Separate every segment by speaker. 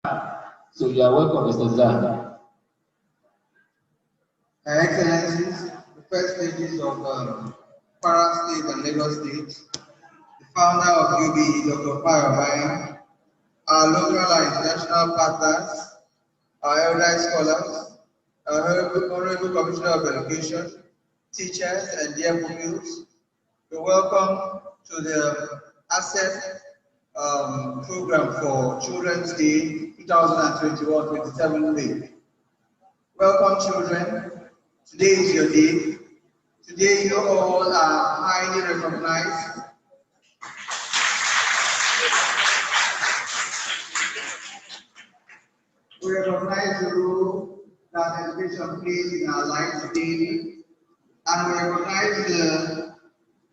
Speaker 1: So you are welcome, Mr. Zamm.
Speaker 2: Excellencies, the first ladies of Kwara State and Lagos State, the founder of UBE, Dr. Parabaya, our local and international partners, our elder scholars, our Honorable Commissioner of Education, teachers, and dear pupils, you're welcome to the ACEP program for Children's Day 2021-27 May. Welcome, children. Today is your day. Today you all are highly recognized. We recognize the role that education plays in our lives daily, and we recognize the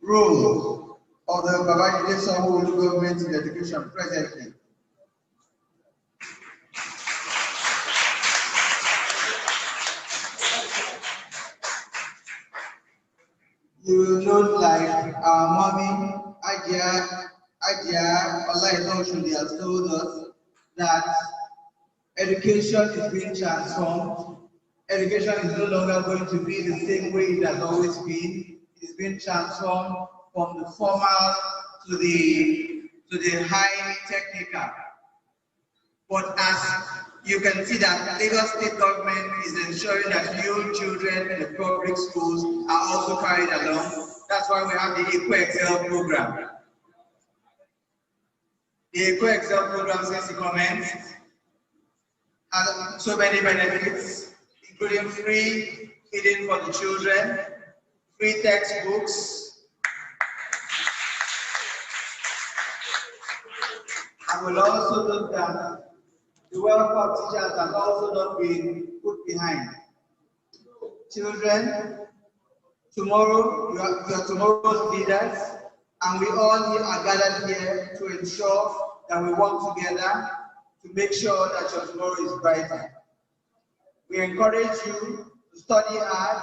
Speaker 2: role of the Babajide Sanwo-Olu government in education presently. You know, like our mommy, Adia Olainoshudi has told us that education is being transformed. Education is no longer going to be the same way it has always been. It is being transformed from the formal to the highly technical. But as you can see that Lagos State government is ensuring that young children in the public schools are also carried along. That's why we have the eZ-Xpo program. The eZ-Xpo program, since it commenced, has so many benefits, including free feeding for the children, free textbooks, and we'll also note that the welfare of teachers has also not been put behind. Children, tomorrow, you are tomorrow's leaders, and we all here are gathered here to ensure that we work together to make sure that your tomorrow is brighter. We encourage you to study hard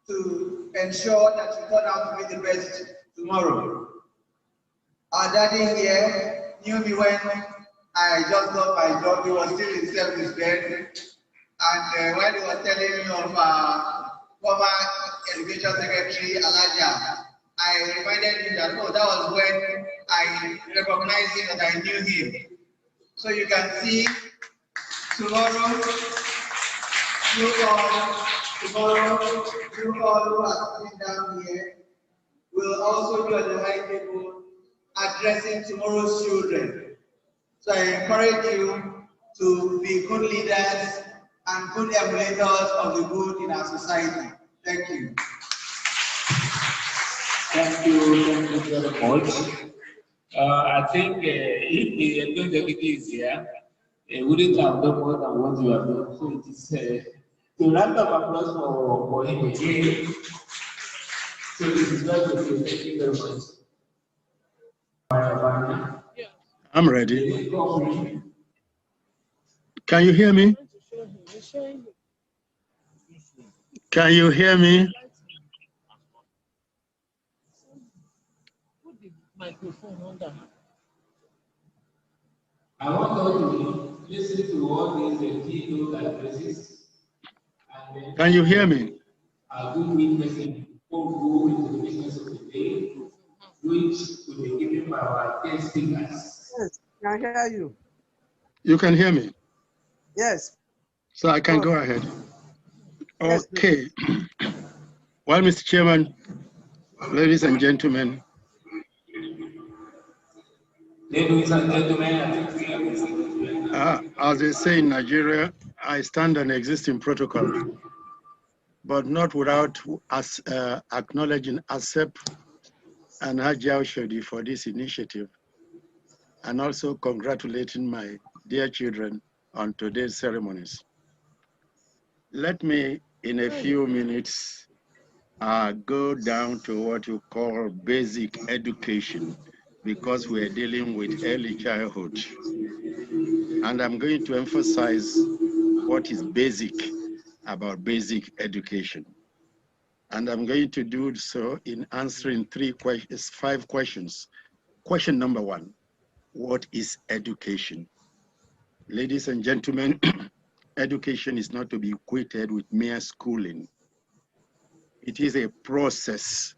Speaker 2: to ensure that you turn out to be the best tomorrow. Our daddy here knew me when I just got my job. He was still in service then, and when he was telling me of former Education Secretary Elijah, I reminded him that, oh, that was when I recognized him, that I knew him. So you can see tomorrow, you all who are sitting down here will also be on the right table addressing tomorrow's children. So I encourage you to be good leaders and good emulators of the good in our society. Thank you.
Speaker 1: Thank you very much. I think if the executive is here, wouldn't have done more than what you have done. So it is a round of applause for him again. So this is very good. Thank you very much.
Speaker 3: I'm ready. Can you hear me? Can you hear me?
Speaker 4: Put the microphone under.
Speaker 1: I want you to listen to all these keynote addresses.
Speaker 3: Can you hear me?
Speaker 1: I'll do witnessing before we go into the business of the day, which will be given by our guest speakers.
Speaker 5: Yes, I can hear you.
Speaker 3: You can hear me?
Speaker 5: Yes.
Speaker 3: So I can go ahead.
Speaker 5: Yes,
Speaker 3: okay. Well, Mr. Chairman, ladies and gentlemen.
Speaker 1: Ladies and gentlemen,
Speaker 3: as they say in Nigeria, I stand on existing protocol, but not without us acknowledging ACEP and Hajia Oshodi for this initiative, and also congratulating my dear children on today's ceremonies. Let me, in a few minutes, go down to what you call basic education, because we're dealing with early childhood. And I'm going to emphasize what is basic about basic education. And I'm going to do so in answering 5 questions. Question number 1, what is education? Ladies and gentlemen, education is not to be equated with mere schooling. It is a process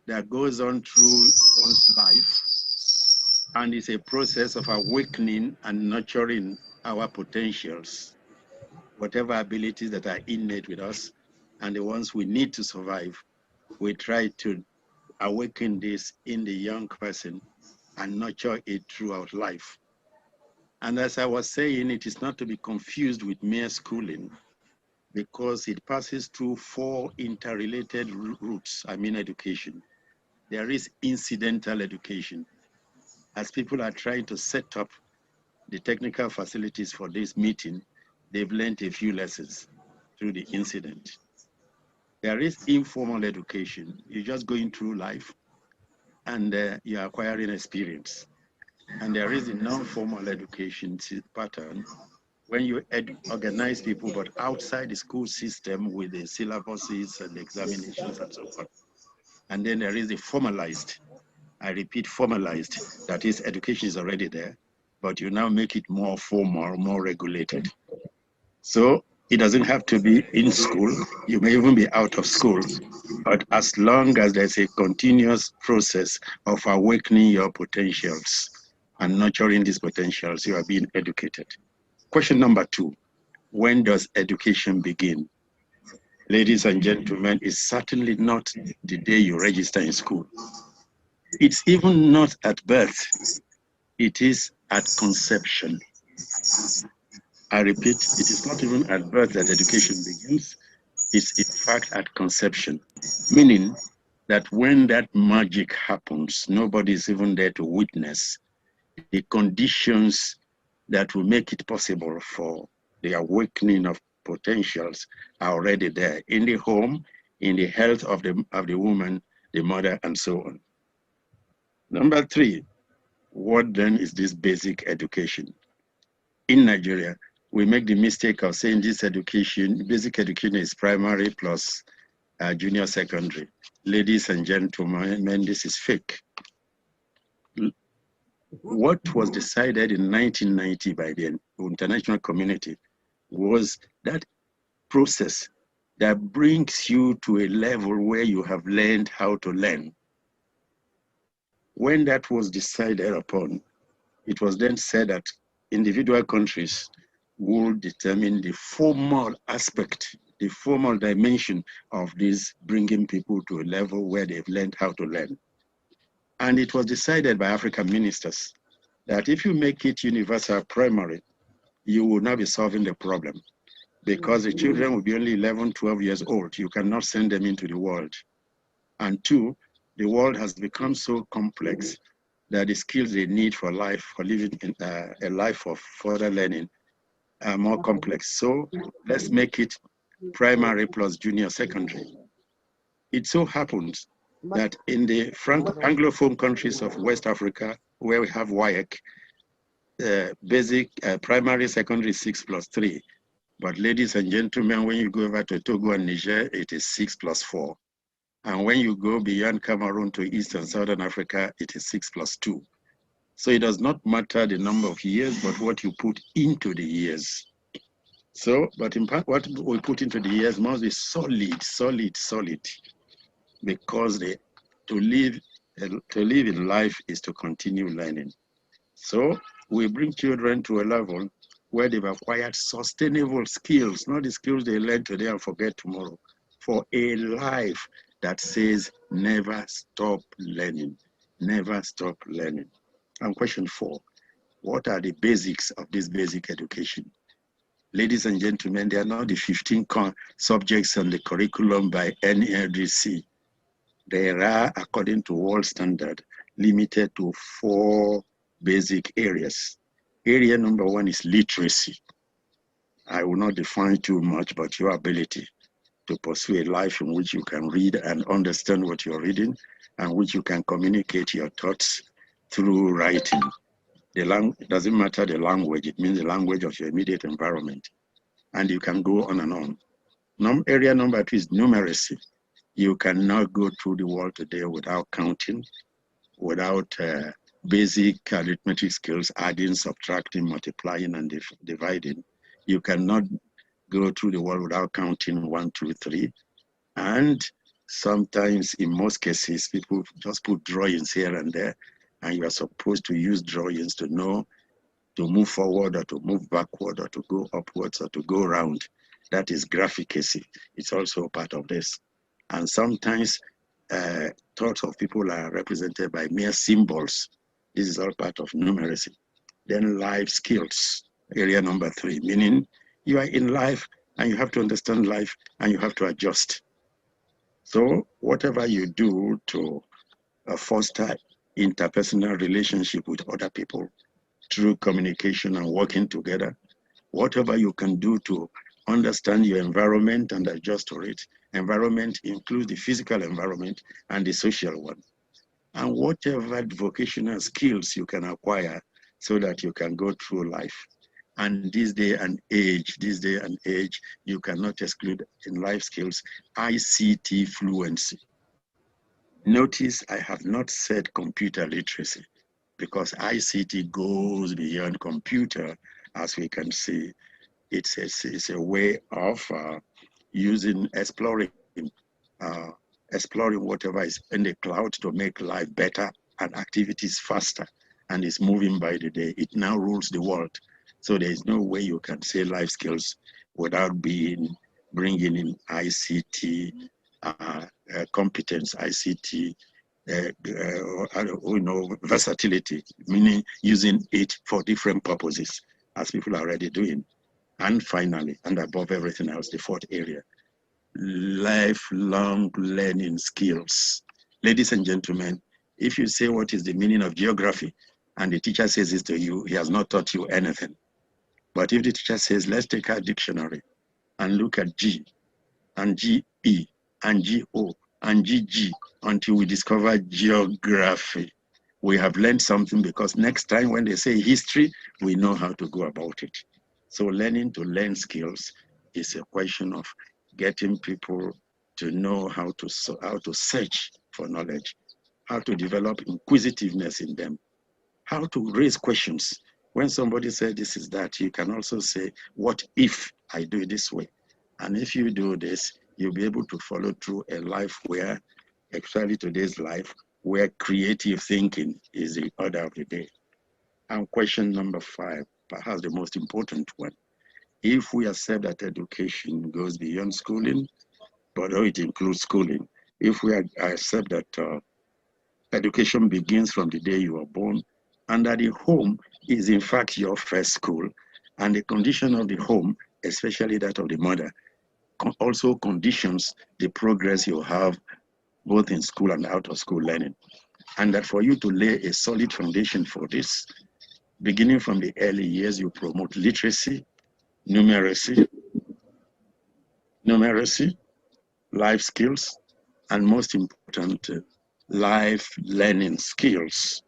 Speaker 3: that goes on through one's life, and it's a process of awakening and nurturing our potentials, whatever abilities that are innate with us and the ones we need to survive. We try to awaken this in the young person and nurture it throughout life. And as I was saying, it is not to be confused with mere schooling, because it passes through 4 interrelated routes. I mean education. There is incidental education. As people are trying to set up the technical facilities for this meeting, they've learned a few lessons through the incident. There is informal education. You're just going through life and you're acquiring experience. And there is a non-formal education pattern when you organize people, but outside the school system with the syllabuses and the examinations and so forth. And then there is the formalized, I repeat, formalized, that is, education is already there, but you now make it more formal, more regulated. So it doesn't have to be in school. You may even be out of school, but as long as there's a continuous process of awakening your potentials and nurturing these potentials, you are being educated. Question number 2, when does education begin? Ladies and gentlemen, it's certainly not the day you register in school. It's even not at birth. It is at conception. I repeat, it is not even at birth that education begins. It's in fact at conception, meaning that when that magic happens, nobody is even there to witness. The conditions that will make it possible for the awakening of potentials are already there in the home, in the health of the woman, the mother, and so on. Number 3, what then is this basic education? In Nigeria, we make the mistake of saying this education, basic education is primary plus junior secondary. Ladies and gentlemen, this is fake. What was decided in 1990 by the international community was that process that brings you to a level where you have learned how to learn. When that was decided upon, it was then said that individual countries will determine the formal aspect, the formal dimension of this, bringing people to a level where they've learned how to learn. And it was decided by African ministers that if you make it universal primary, you will not be solving the problem, because the children will be only 11, 12 years old. You cannot send them into the world. And 2, the world has become so complex that the skills they need for life, for living in a life of further learning, are more complex. So let's make it primary plus junior secondary. It so happens that in the Anglophone countries of West Africa, where we have WAEC, basic primary secondary is 6+3. But ladies and gentlemen, when you go over to Togo and Niger, it is 6+4. And when you go beyond Cameroon to East and Southern Africa, it is 6+2. So it does not matter the number of years, but what you put into the years. So, but in fact, what we put into the years must be solid, because to live in life is to continue learning. So we bring children to a level where they've acquired sustainable skills, not the skills they learn today and forget tomorrow, for a life that says never stop learning, never stop learning. And question 4, what are the basics of this basic education? Ladies and gentlemen, they are not the 15 subjects on the curriculum by NLDC. There are, according to world standard, limited to 4 basic areas. Area number 1 is literacy. I will not define too much, but your ability to pursue a life in which you can read and understand what you're reading, and which you can communicate your thoughts through writing. It doesn't matter the language, it means the language of your immediate environment. And you can go on and on. Area number 2 is numeracy. You cannot go through the world today without counting, without basic arithmetic skills, adding, subtracting, multiplying, and dividing. You cannot go through the world without counting 1, 2, 3. And sometimes, in most cases, people just put drawings here and there, and you are supposed to use drawings to know to move forward or to move backward or to go upwards or to go round. That is graphicacy. It's also part of this. And sometimes thoughts of people are represented by mere symbols. This is all part of numeracy. Then life skills, area number 3, meaning you are in life and you have to understand life and you have to adjust. So whatever you do to foster interpersonal relationship with other people through communication and working together, whatever you can do to understand your environment and adjust to it. Environment includes the physical environment and the social one. And whatever vocational skills you can acquire so that you can go through life. And this day and age, you cannot exclude in life skills, ICT fluency. Notice I have not said computer literacy because ICT goes beyond computer, as we can see. It's a way of exploring whatever is in the cloud to make life better and activities faster, and it's moving by the day. It now rules the world. So there is no way you can say life skills without bringing in ICT competence, ICT, versatility, meaning using it for different purposes, as people are already doing. And finally, and above everything else, the 4th area, lifelong learning skills. Ladies and gentlemen, if you say what is the meaning of geography and the teacher says this to you, he has not taught you anything. But if the teacher says, let's take our dictionary and look at G and GE and GO and GG until we discover geography, we have learned something, because next time when they say history, we know how to go about it. So learning to learn skills is a question of getting people to know how to search for knowledge, how to develop inquisitiveness in them, how to raise questions. When somebody says this is that, you can also say, what if I do it this way? And if you do this, you'll be able to follow through a life where, especially today's life, where creative thinking is the order of the day. And question number 5, perhaps the most important one. If we accept that education goes beyond schooling, but it includes schooling, if we accept that education begins from the day you are born, and that the home is in fact your first school, and the condition of the home, especially that of the mother, also conditions the progress you have both in school and out of school learning. And that for you to lay a solid foundation for this, beginning from the early years, you promote literacy, numeracy, life skills, and most important, life learning skills.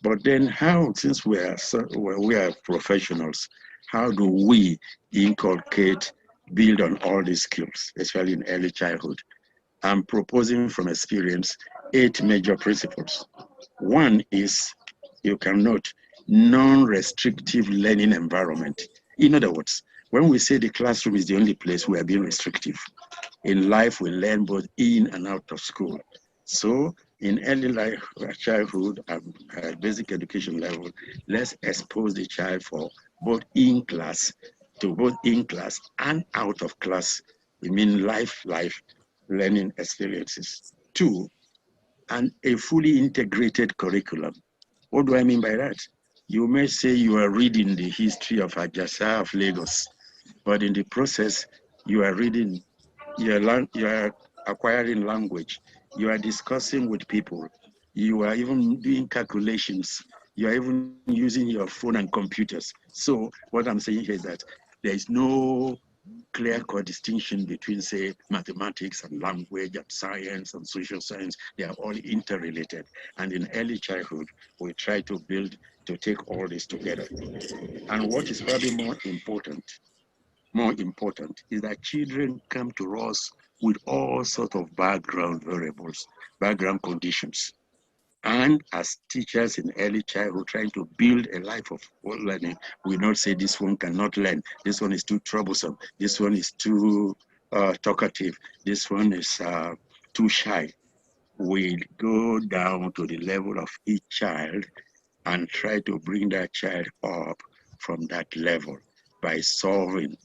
Speaker 3: But then how, since we are professionals, how do we inculcate, build on all these skills, especially in early childhood? I'm proposing from experience 8 major principles. One is, you can note, non-restrictive learning environment. In other words, when we say the classroom is the only place we are being restrictive, in life we learn both in and out of school. So in early life, childhood and basic education level, let's expose the child for both in class and out of class. We mean life learning experiences. 2, and a fully integrated curriculum. What do I mean by that? You may say you are reading the history of Ajasa of Lagos, but in the process, you are reading, you are acquiring language, you are discussing with people, you are even doing calculations, you are even using your phone and computers. So what I'm saying here is that there is no clear-cut distinction between, say, mathematics and language and science and social science. They are all interrelated. And in early childhood, we try to take all this together. And what is probably more important is that children come to us with all sorts of background variables, background conditions. And as teachers in early childhood trying to build a life of learning, we not say this one cannot learn, this one is too troublesome, this one is too talkative, this one is too shy. We go down to the level of each child and try to bring that child up from that level by solving,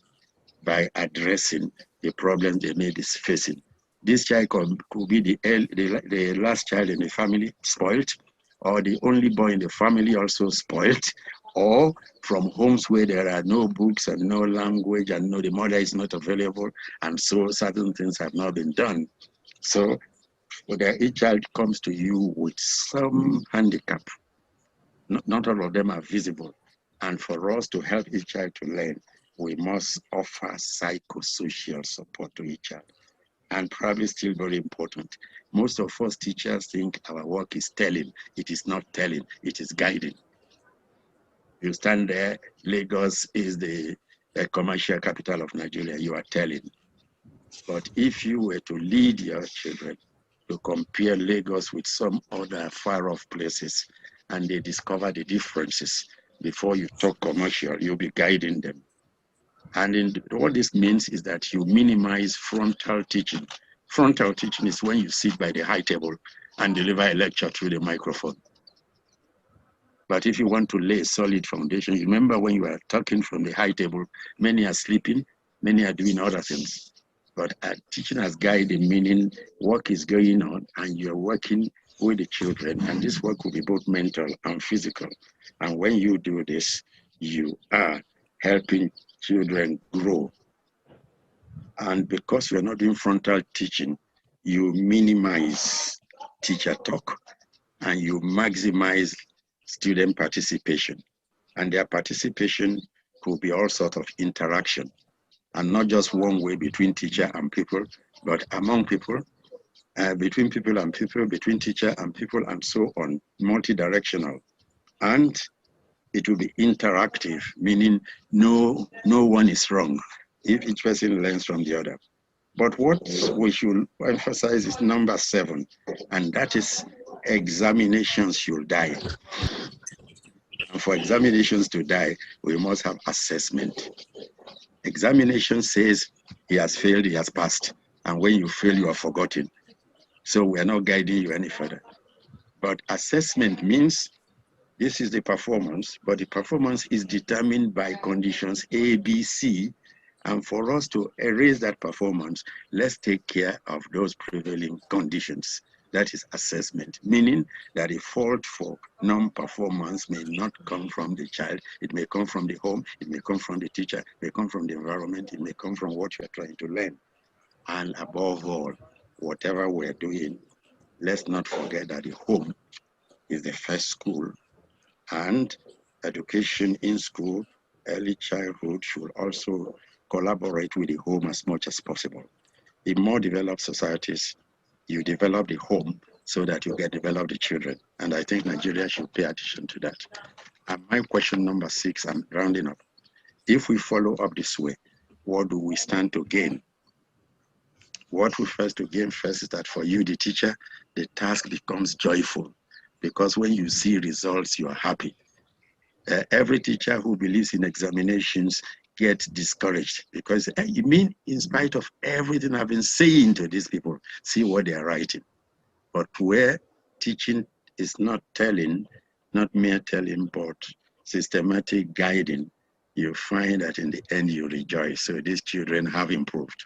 Speaker 3: by addressing the problems they may be facing. This child could be the last child in the family, spoiled, or the only boy in the family, also spoiled, or from homes where there are no books and no language and no, the mother is not available, and so certain things have not been done. So each child comes to you with some handicap. Not all of them are visible. And for us to help each child to learn, we must offer psychosocial support to each child. And probably still very important, most of us teachers think our work is telling. It is not telling, it is guiding. You stand there, Lagos is the commercial capital of Nigeria, you are telling. But if you were to lead your children to compare Lagos with some other far off places, and they discover the differences, before you talk commercial, you'll be guiding them. And what this means is that you minimize frontal teaching. Frontal teaching is when you sit by the high table and deliver a lecture through the microphone. But if you want to lay a solid foundation, remember when you are talking from the high table, many are sleeping, many are doing other things. But teaching as guiding, meaning work is going on and you're working with the children, and this work will be both mental and physical. And when you do this, you are helping children grow. And because you're not doing frontal teaching, you minimize teacher talk and you maximize student participation. And their participation could be all sorts of interaction, and not just one way between teacher and people, but among people, between people and people, between teacher and people, and so on, multi-directional. And it will be interactive, meaning no one is wrong if each person learns from the other. But what we should emphasize is number 7, and that is examinations should die. And for examinations to die, we must have assessment. Examination says he has failed, he has passed. And when you fail, you are forgotten. So we are not guiding you any further. But assessment means this is the performance, but the performance is determined by conditions A, B, C. And for us to erase that performance, let's take care of those prevailing conditions. That is assessment, meaning that a fault for non-performance may not come from the child. It may come from the home, it may come from the teacher, it may come from the environment, it may come from what you're trying to learn. And above all, whatever we're doing, let's not forget that the home is the first school, and education in school, early childhood should also collaborate with the home as much as possible. In more developed societies, you develop the home so that you can develop the children. And I think Nigeria should pay attention to that. And my question number 6, I'm rounding up. If we follow up this way, what do we stand to gain? What we first to gain first is that for you, the teacher, the task becomes joyful, because when you see results, you are happy. Every teacher who believes in examinations gets discouraged, because you mean in spite of everything I've been saying to these people, see what they are writing. But where teaching is not telling, not mere telling, but systematic guiding, you find that in the end you rejoice. So these children have improved.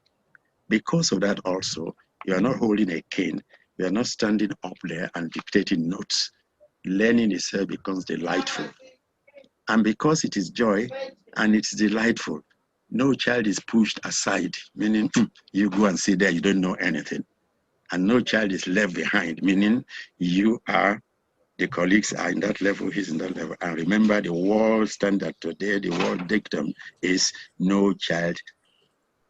Speaker 3: Because of that also, you are not holding a cane. You are not standing up there and dictating notes. Learning itself becomes delightful. And because it is joy and it's delightful, no child is pushed aside, meaning you go and sit there, you don't know anything. And no child is left behind, meaning you are, the colleagues are in that level, he's in that level. And remember, the world standard today, the world dictum is no child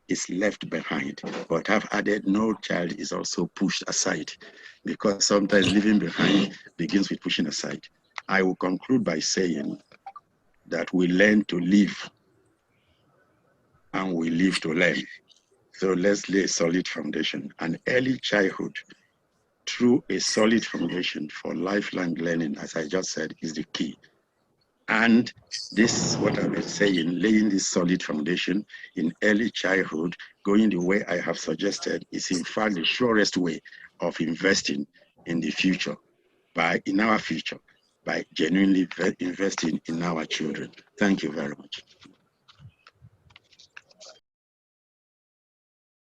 Speaker 3: is left behind. But I've added no child is also pushed aside, because sometimes leaving behind begins with pushing aside. I will conclude by saying that we learn to live and we live to learn. So let's lay a solid foundation. And early childhood through a solid foundation for lifelong learning, as I just said, is the key. And this, what I've been saying, laying this solid foundation in early childhood, going the way I have suggested, is in fact the surest way of investing in the future, in our future, by genuinely investing in our children. Thank you very much.